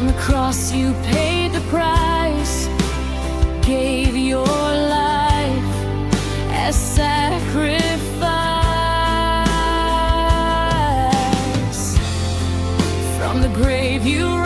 On the cross you paid the price, gave your life as sacrifice. From the grave you